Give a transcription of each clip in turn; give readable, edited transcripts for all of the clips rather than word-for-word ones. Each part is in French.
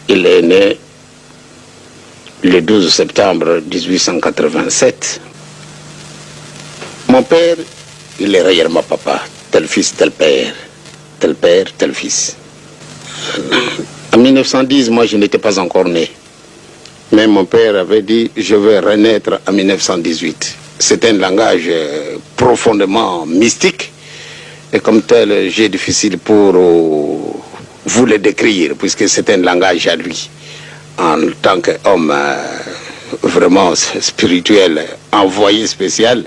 Il est né le 12 septembre 1887. Mon père, il est réellement papa. Tel fils, tel père. Tel père, tel fils. En 1910, moi, je n'étais pas encore né. Mais mon père avait dit, je vais renaître en 1918. C'est un langage profondément mystique. Et comme tel, j'ai difficile pour vous le décrire, puisque c'est un langage à lui. En tant qu'homme vraiment spirituel, envoyé spécial,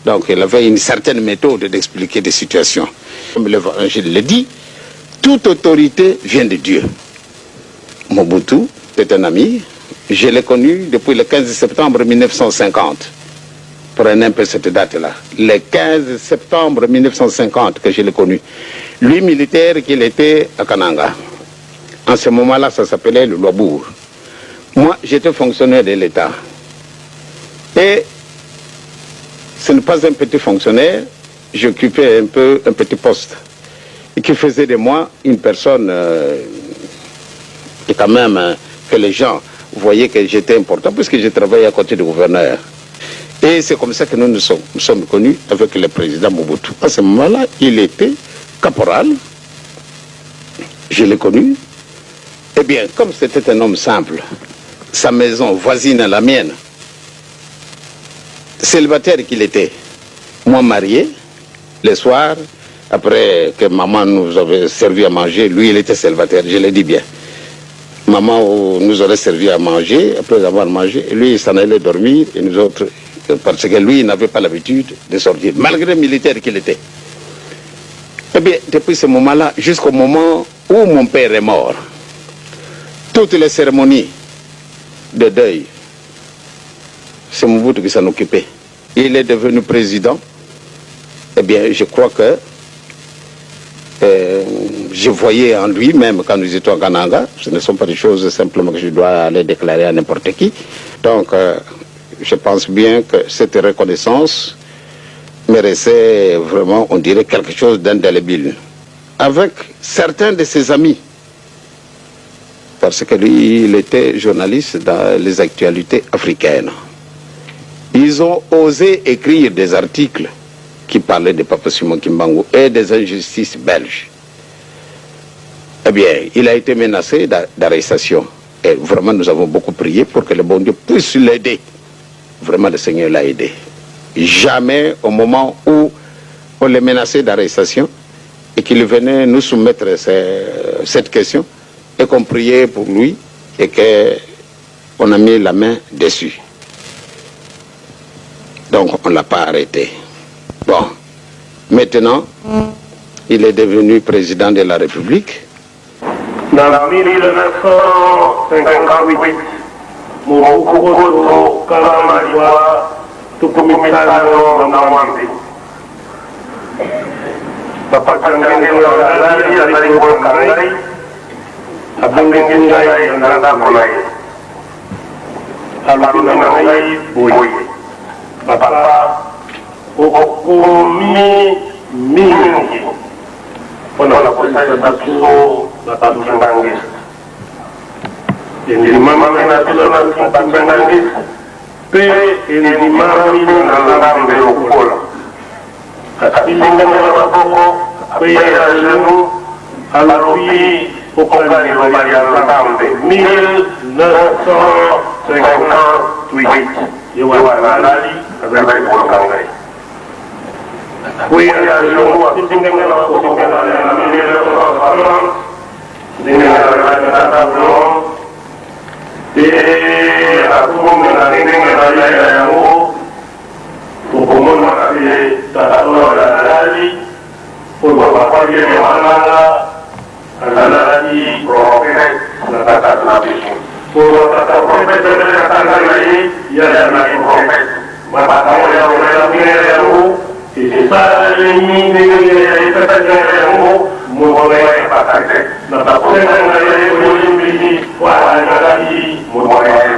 donc il avait une certaine méthode d'expliquer des situations. Comme l'Évangile le dit, toute autorité vient de Dieu. Mobutu est un ami. Je l'ai connu depuis le 15 septembre 1950. Prenez un peu cette date-là. Le 15 septembre 1950 que je l'ai connu. Lui, militaire, qu'il était à Kananga. En ce moment-là, ça s'appelait le Loabour. Moi, j'étais fonctionnaire de l'État. Et ce n'est pas un petit fonctionnaire. J'occupais un petit poste. Et qui faisait de moi une personne et quand même que les gens voyaient que j'étais important, puisque je travaillais à côté du gouverneur. Et c'est comme ça que nous sommes connus avec le président Mobutu. À ce moment-là, il était caporal. Je l'ai connu. Eh bien, comme c'était un homme simple, sa maison voisine à la mienne, célibataire qu'il était, moi marié, le soir, après que maman nous avait servi à manger, lui il était célibataire, je le dis bien. Maman nous aurait servi à manger, après avoir mangé, lui il s'en allait dormir, et nous autres, parce que lui il n'avait pas l'habitude de sortir, malgré le militaire qu'il était. Eh bien, depuis ce moment-là, jusqu'au moment où mon père est mort, toutes les cérémonies de deuil, c'est Mobutu qui s'en occupait. Il est devenu président. Eh bien, je crois que je voyais en lui, même quand nous étions à Kananga, ce ne sont pas des choses simplement que je dois aller déclarer à n'importe qui. Donc, je pense bien que cette reconnaissance méritait vraiment, on dirait, quelque chose d'indélébile. Avec certains de ses amis, parce que lui, il était journaliste dans les actualités africaines. Ils ont osé écrire des articles qui parlaient de Papa Simon Kimbangu et des injustices belges. Eh bien, il a été menacé d'arrestation. Et vraiment, nous avons beaucoup prié pour que le bon Dieu puisse l'aider. Vraiment, le Seigneur l'a aidé. Jamais, au moment où on le menaçait d'arrestation et qu'il venait nous soumettre cette question, et qu'on priait pour lui et qu'on a mis la main dessus. Donc, on ne l'a pas arrêté. Bon, maintenant, il est devenu président de la République. Dans 1958, Mobutu Kalamaliwa tukumisano na Mwambi. Papa Changanelo Alali alikuwa Kangai, Abunge Ngai Nanda Konai. Alabina Ngai Boy. Papa Okumi Mingi. Ona kusanya batu batu Changangi. Jadi mama kena tulang Changangi. Pe ini mami nang berukul. Ilingan na poko pe alu alui pokali robali alambe. 1958 Yewa Lali abai Kangai. We alu ilingan na poko aku mengenai yang hukuman masih tak lagi beberapa dia yang mana adalah di profes kata nabi beberapa profes dari kata lagi ya dari profes maka kamu yang yang sisa ini dengan kata yang mulai pakai nah tapi yang boleh beli wah lagi mulai